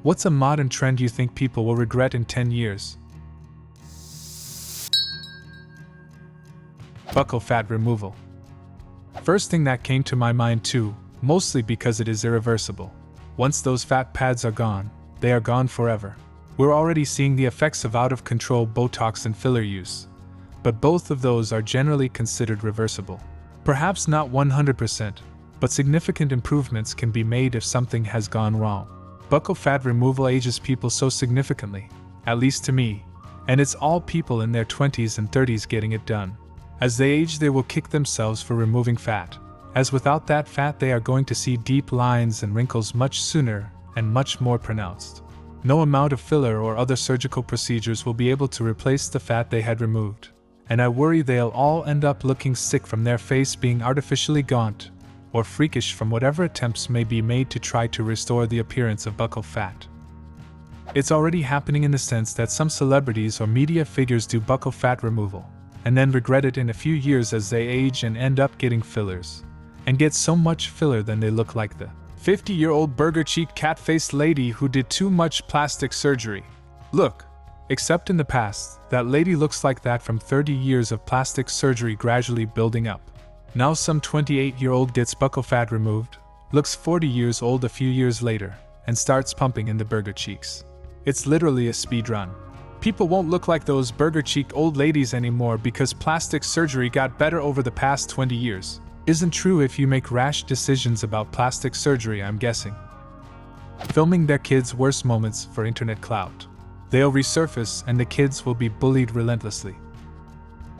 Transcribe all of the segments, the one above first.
What's a modern trend you think people will regret in 10 years? Buccal fat removal. First thing that came to my mind too, mostly because it is irreversible. Once those fat pads are gone, they are gone forever. We're already seeing the effects of out-of-control Botox and filler use, but both of those are generally considered reversible. Perhaps not 100%, but significant improvements can be made if something has gone wrong. Buccal fat removal ages people so significantly, at least to me, and it's all people in their 20s and 30s getting it done. As they age, they will kick themselves for removing fat, as without that fat they are going to see deep lines and wrinkles much sooner and much more pronounced. No amount of filler or other surgical procedures will be able to replace the fat they had removed, and I worry they'll all end up looking sick from their face being artificially gaunt, or freakish from whatever attempts may be made to try to restore the appearance of buccal fat. It's already happening in the sense that some celebrities or media figures do buccal fat removal, and then regret it in a few years as they age and end up getting fillers, and get so much filler then they look like the 50-year-old burger-cheeked cat-faced lady who did too much plastic surgery. Look, except in the past, that lady looks like that from 30 years of plastic surgery gradually building up. Now some 28-year-old gets buccal fat removed, looks 40 years old a few years later, and starts pumping in the burger cheeks. It's literally a speed run. People won't look like those burger-cheeked old ladies anymore because plastic surgery got better over the past 20 years. Isn't true if you make rash decisions about plastic surgery, I'm guessing. Filming their kids' worst moments for internet clout. They'll resurface and the kids will be bullied relentlessly.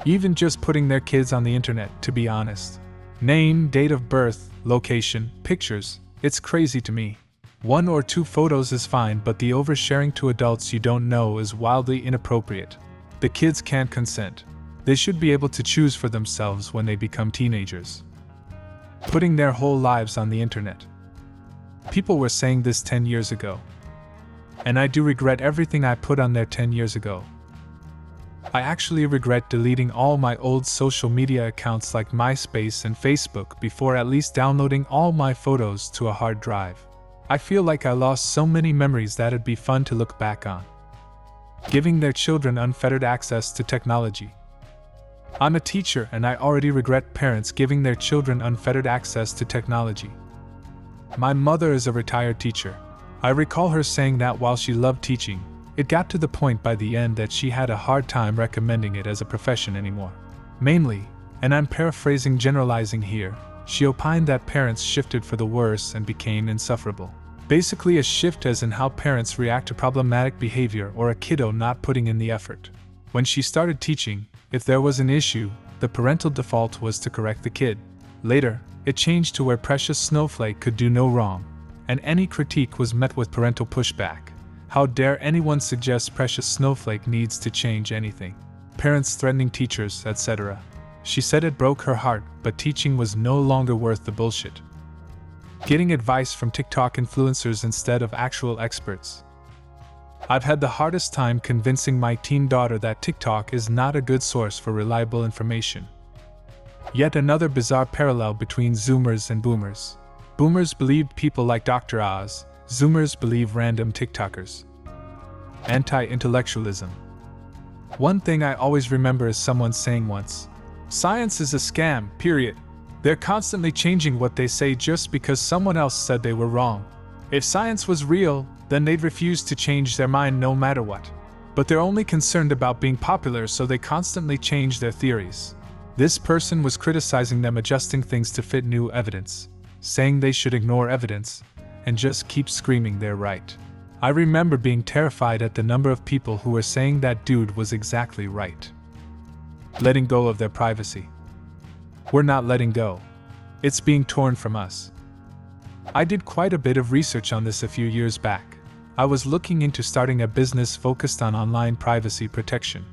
Even just putting their kids on the internet, to be honest. Name, date of birth, location, pictures, it's crazy to me. 1 or 2 photos is fine, but the oversharing to adults you don't know is wildly inappropriate. The kids can't consent. They should be able to choose for themselves when they become teenagers. Putting their whole lives on the internet. People were saying this 10 years ago. And I do regret everything I put on there 10 years ago. I actually regret deleting all my old social media accounts like MySpace and Facebook before at least downloading all my photos to a hard drive. I feel like I lost so many memories that'd be fun to look back on. Giving their children unfettered access to technology. I'm a teacher and I already regret parents giving their children unfettered access to technology. My mother is a retired teacher. I recall her saying that while she loved teaching, it got to the point by the end that she had a hard time recommending it as a profession anymore. Mainly, and I'm paraphrasing generalizing here, she opined that parents shifted for the worse and became insufferable. Basically a shift as in how parents react to problematic behavior or a kiddo not putting in the effort. When she started teaching, if there was an issue, the parental default was to correct the kid. Later, it changed to where precious snowflake could do no wrong, and any critique was met with parental pushback. How dare anyone suggest precious snowflake needs to change anything? Parents threatening teachers, etc. She said it broke her heart, but teaching was no longer worth the bullshit. Getting advice from TikTok influencers instead of actual experts. I've had the hardest time convincing my teen daughter that TikTok is not a good source for reliable information. Yet another bizarre parallel between Zoomers and Boomers. Boomers believed people like Dr. Oz, Zoomers believe random TikTokers. Anti-intellectualism. One thing I always remember is someone saying once, "Science is a scam, period. They're constantly changing what they say just because someone else said they were wrong. If science was real, then they'd refuse to change their mind no matter what. But they're only concerned about being popular, so they constantly change their theories." This person was criticizing them adjusting things to fit new evidence, saying they should ignore evidence and just keep screaming they're right. I remember being terrified at the number of people who were saying that dude was exactly right. Letting go of their privacy. We're not letting go. It's being torn from us. I did quite a bit of research on this a few years back. I was looking into starting a business focused on online privacy protection.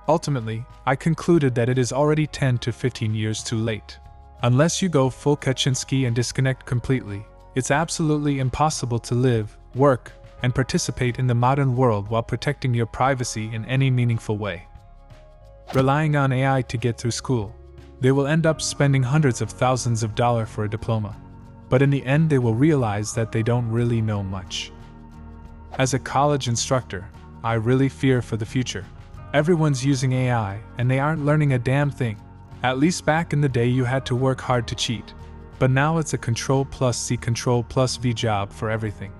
Ultimately, I concluded that it is already 10 to 15 years too late. Unless you go full Kaczynski and disconnect completely, it's absolutely impossible to live, work, and participate in the modern world while protecting your privacy in any meaningful way. Relying on AI to get through school, they will end up spending hundreds of thousands of dollars for a diploma. But in the end they will realize that they don't really know much. As a college instructor, I really fear for the future. Everyone's using AI, and they aren't learning a damn thing. At least back in the day you had to work hard to cheat. But now it's a Control+C Control+V job for everything.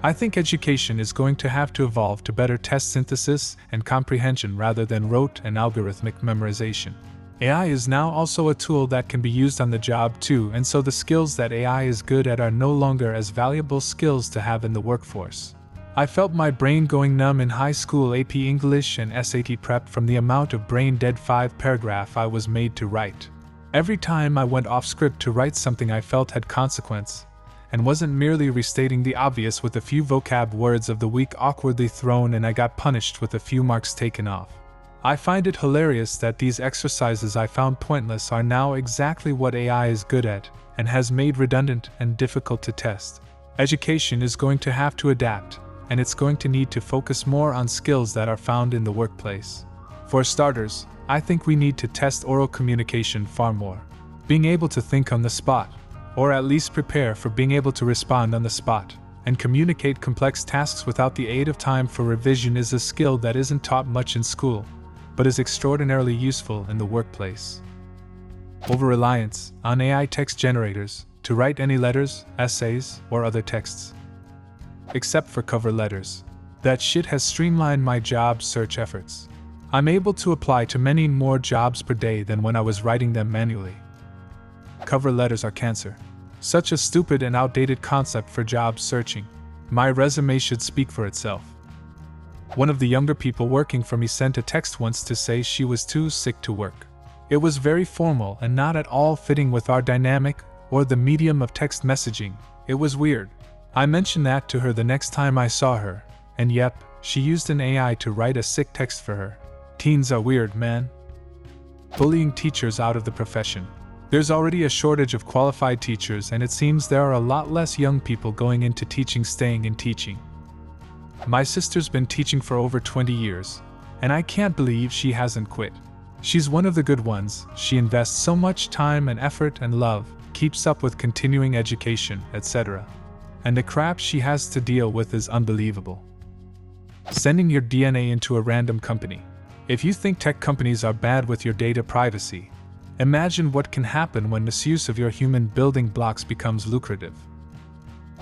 I think education is going to have to evolve to better test synthesis and comprehension rather than rote and algorithmic memorization. AI is now also a tool that can be used on the job too, and so the skills that AI is good at are no longer as valuable skills to have in the workforce. I felt my brain going numb in high school AP English and SAT prep from the amount of brain-dead 5-paragraph I was made to write. Every time I went off script to write something I felt had consequence, and wasn't merely restating the obvious with a few vocab words of the week awkwardly thrown, and I got punished with a few marks taken off. I find it hilarious that these exercises I found pointless are now exactly what AI is good at, and has made redundant and difficult to test. Education is going to have to adapt, and it's going to need to focus more on skills that are found in the workplace. For starters, I think we need to test oral communication far more. Being able to think on the spot, or at least prepare for being able to respond on the spot, and communicate complex tasks without the aid of time for revision is a skill that isn't taught much in school, but is extraordinarily useful in the workplace. Over-reliance on AI text generators to write any letters, essays, or other texts. Except for cover letters. That shit has streamlined my job search efforts. I'm able to apply to many more jobs per day than when I was writing them manually. Cover letters are cancer. Such a stupid and outdated concept for job searching. My resume should speak for itself. One of the younger people working for me sent a text once to say she was too sick to work. It was very formal and not at all fitting with our dynamic or the medium of text messaging. It was weird. I mentioned that to her the next time I saw her, and yep, she used an AI to write a sick text for her. Teens are weird, man. Bullying teachers out of the profession. There's already a shortage of qualified teachers, and it seems there are a lot less young people going into teaching staying in teaching. My sister's been teaching for over 20 years, and I can't believe she hasn't quit. She's one of the good ones. She invests so much time and effort and love, keeps up with continuing education, etc. And the crap she has to deal with is unbelievable. Sending your DNA into a random company. If you think tech companies are bad with your data privacy, imagine what can happen when misuse of your human building blocks becomes lucrative.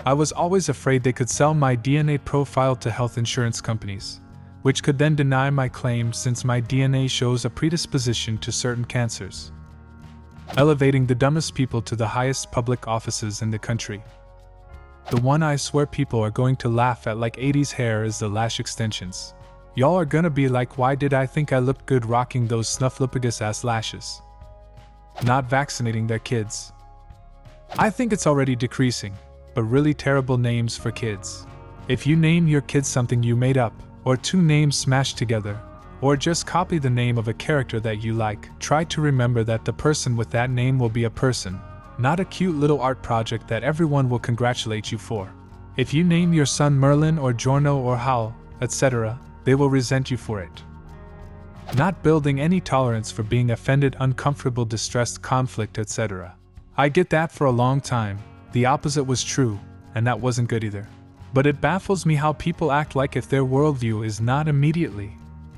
I was always afraid they could sell my DNA profile to health insurance companies, which could then deny my claim since my DNA shows a predisposition to certain cancers. Elevating the dumbest people to the highest public offices in the country. The one I swear people are going to laugh at like 80s hair is the lash extensions. Y'all are gonna be like, why did I think I looked good rocking those snuffleupagus ass lashes? Not vaccinating their kids. I think it's already decreasing, but really terrible names for kids. If you name your kid something you made up, or two names smashed together, or just copy the name of a character that you like, try to remember that the person with that name will be a person, not a cute little art project that everyone will congratulate you for. If you name your son Merlin or Giorno or Hal, etc., they will resent you for it. Not building any tolerance for being offended, uncomfortable, distressed, conflict, etc. I get that for a long time. The opposite was true, and that wasn't good either. But it baffles me how people act like if their worldview is not immediately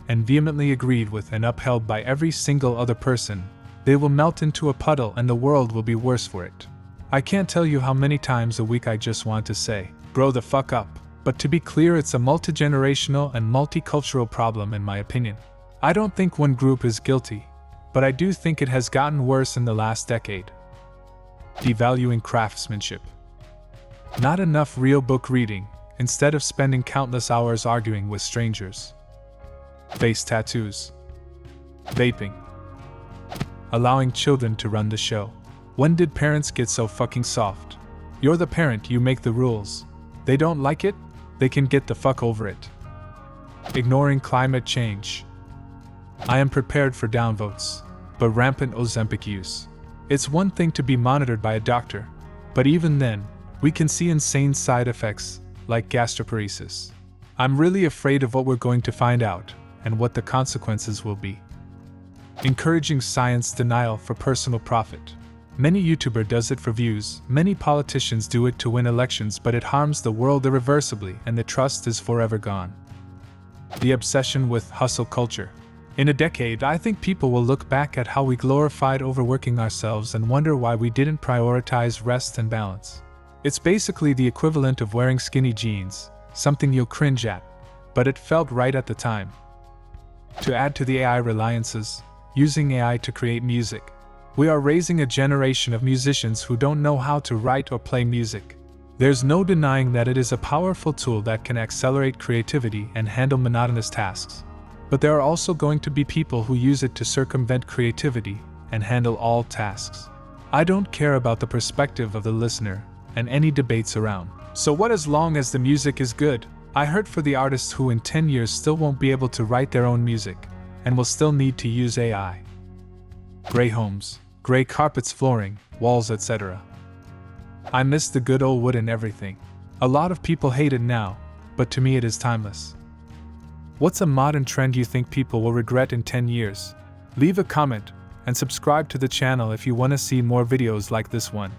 and vehemently agreed with and upheld by every single other person, they will melt into a puddle and the world will be worse for it. I can't tell you how many times a week I just want to say, grow the fuck up. But to be clear, it's a multi-generational and multicultural problem in my opinion. I don't think one group is guilty, but I do think it has gotten worse in the last decade. Devaluing craftsmanship. Not enough real book reading, instead of spending countless hours arguing with strangers. Face tattoos. Vaping. Allowing children to run the show. When did parents get so fucking soft? You're the parent, you make the rules. They don't like it? They can get the fuck over it. Ignoring climate change. I am prepared for downvotes, but rampant Ozempic use. It's one thing to be monitored by a doctor, but even then, we can see insane side effects, like gastroparesis. I'm really afraid of what we're going to find out, and what the consequences will be. Encouraging science denial for personal profit. Many YouTuber does it for views, many politicians do it to win elections, but it harms the world irreversibly and the trust is forever gone. The obsession with hustle culture. In a decade, I think people will look back at how we glorified overworking ourselves and wonder why we didn't prioritize rest and balance. It's basically the equivalent of wearing skinny jeans, something you'll cringe at, but it felt right at the time. To add to the AI reliances, using AI to create music. We are raising a generation of musicians who don't know how to write or play music. There's no denying that it is a powerful tool that can accelerate creativity and handle monotonous tasks. But there are also going to be people who use it to circumvent creativity and handle all tasks. I don't care about the perspective of the listener and any debates around. So what as long as the music is good? I hurt for the artists who in 10 years still won't be able to write their own music and will still need to use AI. Gray homes, gray carpets, flooring, walls, etc. I miss the good old wood and everything. A lot of people hate it now, but to me it is timeless. What's a modern trend you think people will regret in 10 years? Leave a comment and subscribe to the channel if you want to see more videos like this one.